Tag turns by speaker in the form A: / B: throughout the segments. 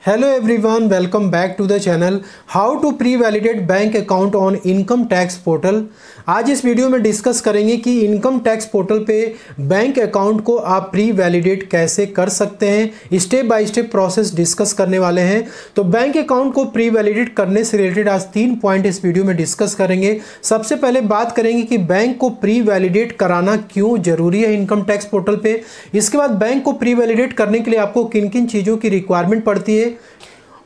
A: Hello everyone, welcome back to the channel how to pre validate bank account on income tax portal. आज इस video में discuss करेंगे कि income tax portal पे bank account को आप प्री वैलिडेट कैसे कर सकते हैं। Step by step process discuss करने वाले हैं। तो बैंक अकाउंट को प्री वैलिडेट करने से रिलेटेड आज 3 पॉइंट इस वीडियो में डिस्कस करेंगे। सबसे पहले बात करेंगे कि बैंक को प्री वैलिडेट कराना क्यों जरूरी है इनकम टैक्स पोर्टल पे। इसके बाद बैंक को प्री वैलिडेट करने के लिए आपको किन किन चीज़ों की रिक्वायरमेंट पड़ती है,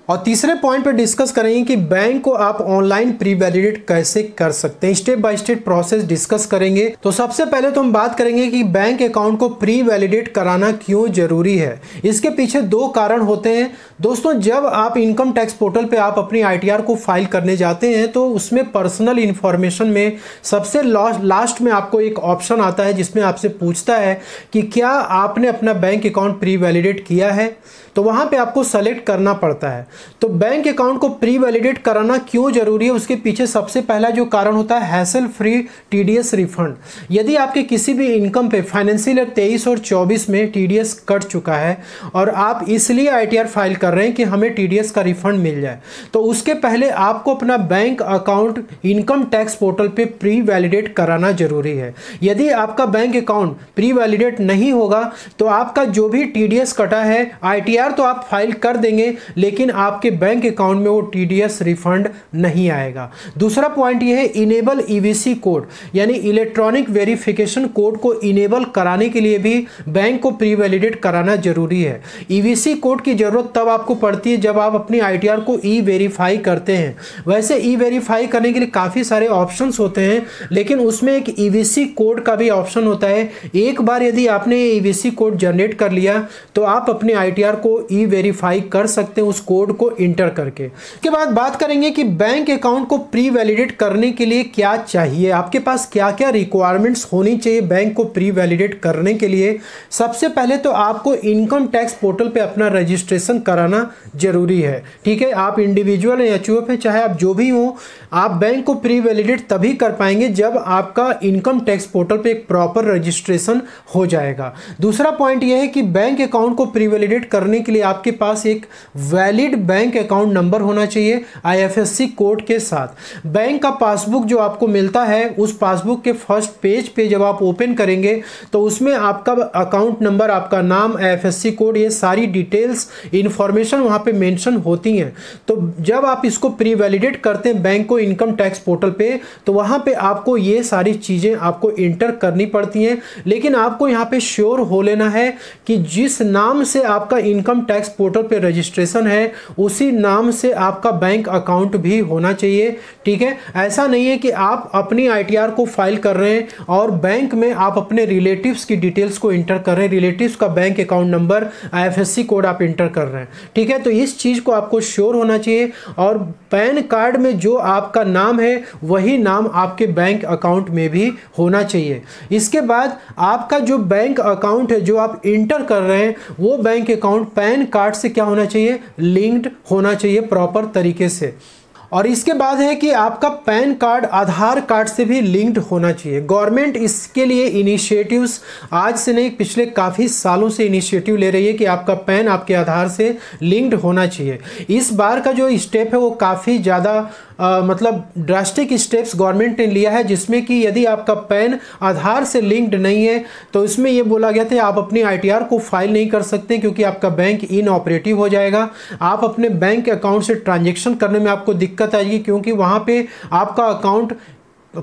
A: और तीसरे पॉइंट पर डिस्कस करेंगे कि बैंक को आप ऑनलाइन प्री वैलिडेट कैसे कर सकते हैं। Step by step process discuss करेंगे। तो सबसे पहले तो हम बात करेंगे कि बैंक अकाउंट को प्री वैलिडेट कराना क्यों जरूरी है। इसके पीछे 2 कारण होते हैं दोस्तों। जब आप इनकम टैक्स पोर्टल पे आप अपनी ITR को फाइल करने जाते हैं तो उसमें पर्सनल इंफॉर्मेशन में सबसे लास्ट में आपको एक ऑप्शन आता है जिसमें आपसे पूछता है कि क्या आपने अपना बैंक अकाउंट प्री वैलिडेट किया है। तो वहां पे आपको सेलेक्ट करना पड़ता है। तो बैंक अकाउंट को प्री वैलिडेट कराना क्यों जरूरी है, उसके पीछे सबसे पहला जो कारण होता है हैसल फ्री TDS रिफंड। यदि आपके किसी भी इनकम पे फाइनेंशियल ईयर 23 और 24 में TDS कट चुका है और आप इसलिए ITR फाइल कर रहे हैं कि हमें TDS का रिफंड मिल जाए, तो उसके पहले आपको अपना bank account income tax portal पे प्री वैलिडेट कराना जरूरी है। यदि आपका बैंक अकाउंट प्री वैलिडेट नहीं होगा तो आपका जो भी TDS कटा है ITR तो आप फाइल कर देंगे, लेकिन आपके बैंक अकाउंट में वो TDS रिफंड नहीं आएगा। दूसरा पॉइंट ये है इनेबल EVC कोड, यानी इलेक्ट्रॉनिक वेरिफिकेशन कोड को इनेबल कराने के लिए भी बैंक को प्री वैलिडेट कराना जरूरी है। EVC कोड की जरूरत तब आपको पड़ती है जब आप अपनी ITR को E-वेरीफाई करते हैं। वैसे E-वेरीफाई करने के लिए काफ़ी सारे ऑप्शंस होते हैं, लेकिन उसमें एक EVC कोड का भी ऑप्शन होता है। एक बार यदि आपने EVC कोड जनरेट कर लिया तो आप अपने ITR को E-वेरीफाई कर सकते हैं उस कोड को इंटर करके। उसके बाद बात करेंगे कि बैंक अकाउंट को प्री वैलिडेट करने के लिए क्या चाहिए, आपके पास क्या क्या रिक्वायरमेंट्स होनी चाहिए बैंक को प्री वैलिडेट करने के लिए। सबसे पहले तो आपको इनकम टैक्स पोर्टल पे अपना रजिस्ट्रेशन कराना जरूरी है। ठीक है, आप इंडिविजुअल या HUF है, चाहे आप जो भी हो, आप बैंक को प्री वैलिडेट तभी कर पाएंगे जब आपका इनकम टैक्स पोर्टल पे एक प्रॉपर रजिस्ट्रेशन हो जाएगा। दूसरा पॉइंट यह है कि बैंक अकाउंट को प्री वैलिडेट करने के लिए आपके पास एक वैलिड बैंक अकाउंट नंबर होना चाहिए IFSC कोड के साथ। बैंक का पासबुक जो आपको मिलता है, उस पासबुक के फर्स्ट पेज पे जब आप ओपन करेंगे तो उसमें आपका अकाउंट नंबर, आपका नाम, IFSC कोड, ये सारी डिटेल्स इंफॉर्मेशन वहां पे मेंशन होती हैं। तो जब आप इसको प्री वैलिडेट करते हैं बैंक को इनकम टैक्स पोर्टल पे, तो वहां पे आपको ये सारी चीजें आपको इंटर करनी पड़ती हैं। लेकिन आपको यहाँ पे श्योर हो लेना है कि जिस नाम से आपका इनकम टैक्स पोर्टल पे रजिस्ट्रेशन है उसी नाम से आपका बैंक अकाउंट भी होना चाहिए। ठीक है, ऐसा नहीं है कि आप अपनी ITR को फाइल कर रहे हैं और बैंक में आप अपने रिलेटिव्स की डिटेल्स को इंटर कर रहे हैं, रिलेटिव्स का bank account number, IFSC code आप इंटर कर रहे हैं। ठीक है, तो इस चीज को आपको श्योर होना चाहिए और पैन कार्ड में जो आपका नाम है वही नाम आपके बैंक अकाउंट में भी होना चाहिए। इसके बाद आपका जो बैंक अकाउंट है जो आप इंटर कर रहे हैं वो बैंक अकाउंट पैन कार्ड से क्या होना चाहिए, लिंक्ड होना चाहिए प्रॉपर तरीके से। और इसके बाद है कि आपका पैन कार्ड आधार कार्ड से भी लिंक्ड होना चाहिए। गवर्नमेंट इसके लिए इनिशिएटिव्स आज से नहीं, पिछले काफ़ी सालों से इनिशिएटिव ले रही है कि आपका पैन आपके आधार से लिंक्ड होना चाहिए। इस बार का जो स्टेप है वो काफ़ी ज़्यादा मतलब ड्रास्टिक स्टेप्स गवर्नमेंट ने लिया है, जिसमें कि यदि आपका पैन आधार से लिंक्ड नहीं है तो इसमें यह बोला गया था आप अपनी ITR को फाइल नहीं कर सकते क्योंकि आपका बैंक इनऑपरेटिव हो जाएगा। आप अपने बैंक अकाउंट से ट्रांजैक्शन करने में आपको दिक्कत आएगी क्योंकि वहाँ पे आपका अकाउंट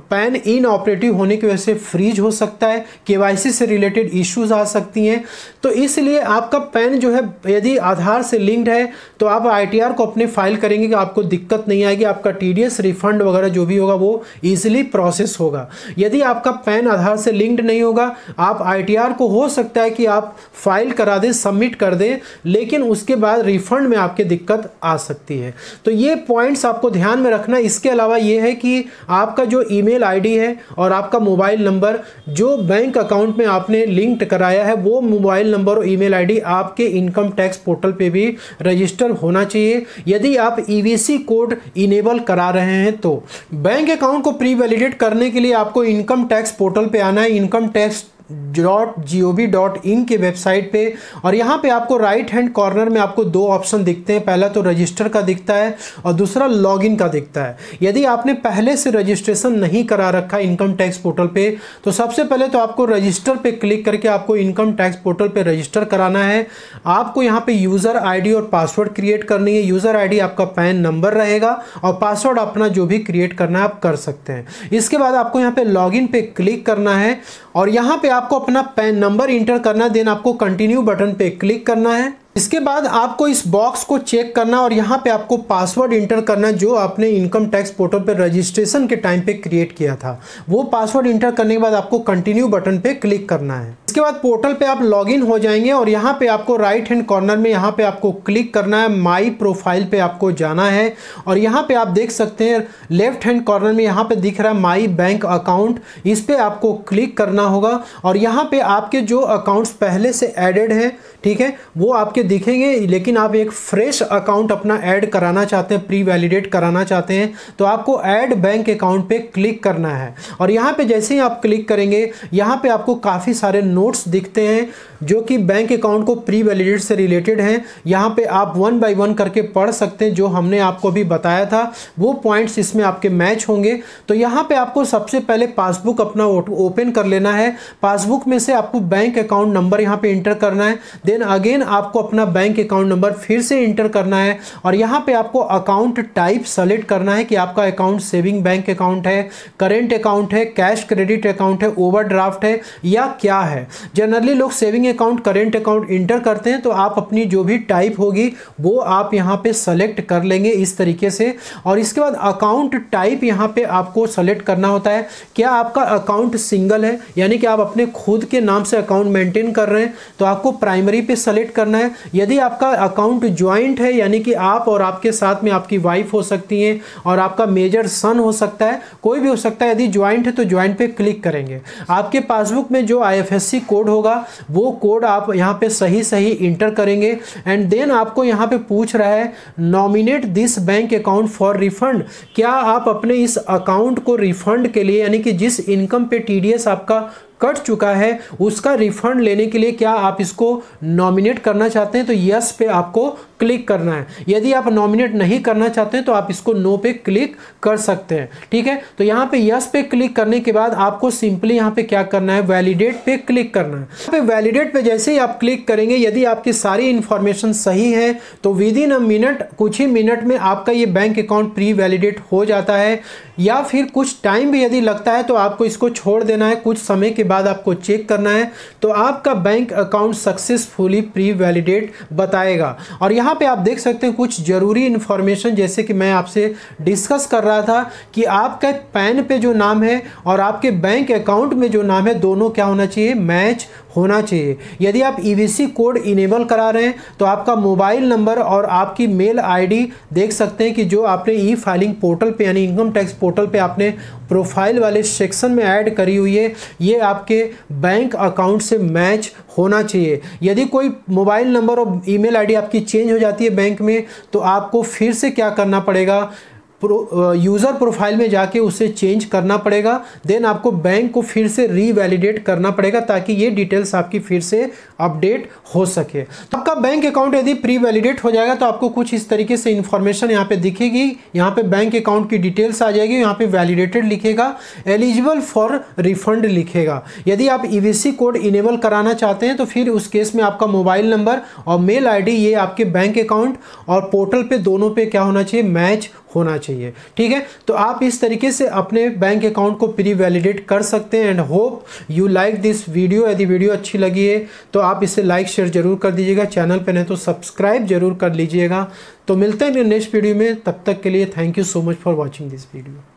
A: पैन इनऑपरेटिव होने की वजह से फ्रीज हो सकता है, KYC से रिलेटेड इश्यूज आ सकती हैं। तो इसलिए आपका पैन जो है यदि आधार से लिंक्ड है तो आप ITR को अपने फाइल करेंगे कि आपको दिक्कत नहीं आएगी, आपका TDS रिफंड वगैरह जो भी होगा वो इजीली प्रोसेस होगा। यदि आपका पैन आधार से लिंक्ड नहीं होगा, आप ITR को हो सकता है कि आप फाइल करा दें, सबमिट कर दें, लेकिन उसके बाद रिफंड में आपके दिक्कत आ सकती है। तो ये पॉइंट्स आपको ध्यान में रखना। इसके अलावा ये है कि आपका जो ईमेल ID है और आपका मोबाइल नंबर जो बैंक अकाउंट में आपने लिंक्ड कराया है वो मोबाइल नंबर और ईमेल ID आपके इनकम टैक्स पोर्टल पे भी रजिस्टर होना चाहिए। यदि आप EVC कोड इनेबल करा रहे हैं तो बैंक अकाउंट को प्री वैलिडेट करने के लिए आपको इनकम टैक्स पोर्टल पे आना है। इनकम टैक्स .gov.in के वेबसाइट पे। और यहाँ पे आपको राइट हैंड कॉर्नर में आपको दो ऑप्शन दिखते हैं, पहला तो रजिस्टर का दिखता है और दूसरा लॉगिन का दिखता है। यदि आपने पहले से रजिस्ट्रेशन नहीं करा रखा इनकम टैक्स पोर्टल पे तो सबसे पहले तो आपको रजिस्टर पे क्लिक करके आपको इनकम टैक्स पोर्टल पे रजिस्टर कराना है। आपको यहाँ पे यूज़र आईडी और पासवर्ड क्रिएट करनी है। यूज़र आईडी आपका पैन नंबर रहेगा और पासवर्ड अपना जो भी क्रिएट करना है आप कर सकते हैं। इसके बाद आपको यहाँ पे लॉगिन पे क्लिक करना है और यहाँ पे आपको अपना पैन नंबर इंटर करना है। देन आपको कंटिन्यू बटन पे क्लिक करना है। इसके बाद आपको इस बॉक्स को चेक करना और यहाँ पे आपको पासवर्ड इंटर करना जो आपने इनकम टैक्स पोर्टल पे रजिस्ट्रेशन के टाइम पे क्रिएट किया था। वो पासवर्ड इंटर करने के बाद आपको कंटिन्यू बटन पे क्लिक करना है। इसके बाद पोर्टल पे आप लॉगिन हो जाएंगे और यहाँ पे आपको राइट हैंड कॉर्नर में यहाँ पे आपको क्लिक करना है। माई प्रोफाइल पे आपको जाना है और यहाँ पे आप देख सकते हैं लेफ्ट हैंड कॉर्नर में यहाँ पे दिख रहा है माई बैंक अकाउंट, इस पे आपको क्लिक करना होगा और यहाँ पे आपके जो अकाउंट्स पहले से एडेड हैं, ठीक है, वो आपके दिखेंगे। लेकिन आप एक फ्रेश अकाउंट अपना ऐड कराना चाहते हैं, प्री वैलिडेट कराना चाहते हैं तो आपको ऐड बैंक अकाउंट पे क्लिक करना है। और यहाँ पे जैसे ही आप क्लिक करेंगे यहाँ पे आपको काफ़ी सारे नोट्स दिखते हैं जो कि बैंक अकाउंट को प्री वैलिडेट से रिलेटेड हैं। यहाँ पे आप 1 बाय 1 करके पढ़ सकते हैं। जो हमने आपको अभी बताया था वो पॉइंट्स इसमें आपके मैच होंगे। तो यहाँ पे आपको सबसे पहले पासबुक अपना ओपन कर लेना है। पासबुक में से आपको बैंक अकाउंट नंबर यहाँ पे इंटर करना है। देन अगेन आपको अपना बैंक अकाउंट नंबर फिर से इंटर करना है और यहाँ पे आपको अकाउंट टाइप सेलेक्ट करना है कि आपका अकाउंट सेविंग बैंक अकाउंट है, करेंट अकाउंट है, कैश क्रेडिट अकाउंट है, ओवरड्राफ्ट है या क्या है। जनरली लोग saving account, current account inter करते हैं तो आप अपनी जो भी टाइप होगी वो आप यहाँ पे सेलेक्ट कर लेंगे इस तरीके से। और इसके बाद अकाउंट टाइप यहाँ पे आपको सेलेक्ट करना होता है। क्या आपका अकाउंट सिंगल है यानी कि आप अपने खुद के नाम से अकाउंट मेंटेन कर रहे हैं तो आपको प्राइमरी पे सेलेक्ट करना है। यदि आपका अकाउंट ज्वाइंट है यानी कि आप और आपके साथ में आपकी वाइफ हो सकती है और आपका मेजर सन हो सकता है, कोई भी हो सकता है, यदि ज्वाइंट है तो ज्वाइंट पे क्लिक करेंगे। आपके पासबुक में जो IFSC कोड होगा वो कोड आप यहाँ पे सही इंटर करेंगे एंड देन आपको यहाँ पे पूछ रहा है nominate this bank account for refund. क्या आप अपने इस अकाउंट को रिफंड के लिए यानी कि जिस इनकम पे TDS आपका कट चुका है उसका रिफंड लेने के लिए क्या आप इसको नॉमिनेट करना चाहते हैं तो यस पे आपको क्लिक करना है। यदि आप नॉमिनेट नहीं करना चाहते हैं तो आप इसको नो पे क्लिक कर सकते हैं, ठीक है। तो यहाँ पे यस पे क्लिक करने के बाद आपको सिंपली यहाँ पे क्या करना है, वैलिडेट पे क्लिक करना है। यहाँ पे वैलिडेट पे जैसे ही आप क्लिक करेंगे यदि आपकी सारी इंफॉर्मेशन सही है तो विद इन अ मिनट, कुछ ही मिनट में आपका ये बैंक अकाउंट प्री वैलिडेट हो जाता है। या फिर कुछ टाइम भी यदि लगता है तो आपको इसको छोड़ देना है, कुछ समय के बाद आपको चेक करना है तो आपका bank account successfully pre validate बताएगा। और यहाँ पे आप देख सकते हैं कुछ जरूरी इंफॉर्मेशन जैसे कि मैं आपसे डिस्कस कर रहा था कि आपका पैन पे जो नाम है और आपके बैंक अकाउंट में जो नाम है दोनों क्या होना चाहिए, मैच होना चाहिए। यदि आप EVC कोड इनेबल करा रहे हैं तो आपका मोबाइल नंबर और आपकी मेल ID देख सकते हैं कि जो आपने ई फाइलिंग पोर्टल पे यानी इनकम टैक्स पोर्टल पे आपने प्रोफाइल वाले सेक्शन में ऐड करी हुई है, ये आपके बैंक अकाउंट से मैच होना चाहिए। यदि कोई मोबाइल नंबर और ईमेल ID आपकी चेंज हो जाती है बैंक में तो आपको फिर से क्या करना पड़ेगा, यूज़र प्रोफाइल में जाके उसे चेंज करना पड़ेगा। देन आपको बैंक को फिर से रीवैलिडेट करना पड़ेगा ताकि ये डिटेल्स आपकी फिर से अपडेट हो सके। तो आपका बैंक अकाउंट यदि प्री वैलिडेट हो जाएगा तो आपको कुछ इस तरीके से इंफॉर्मेशन यहाँ पे दिखेगी। यहाँ पे बैंक अकाउंट की डिटेल्स आ जाएगी, यहाँ पे वैलिडेटेड लिखेगा, एलिजिबल फॉर रिफंड लिखेगा। यदि आप EVC कोड इनेबल कराना चाहते हैं तो फिर उस केस में आपका मोबाइल नंबर और मेल ID ये आपके बैंक अकाउंट और पोर्टल पे दोनों पे क्या होना चाहिए, मैच होना चाहिए, ठीक है। तो आप इस तरीके से अपने बैंक अकाउंट को प्री वैलिडेट कर सकते हैं। And hope you like this video. यदि वीडियो अच्छी लगी है तो आप इसे लाइक शेयर जरूर कर दीजिएगा, चैनल पे नहीं तो सब्सक्राइब जरूर कर लीजिएगा। तो मिलते हैं नेक्स्ट वीडियो में, तब तक के लिए thank you so much for watching this video.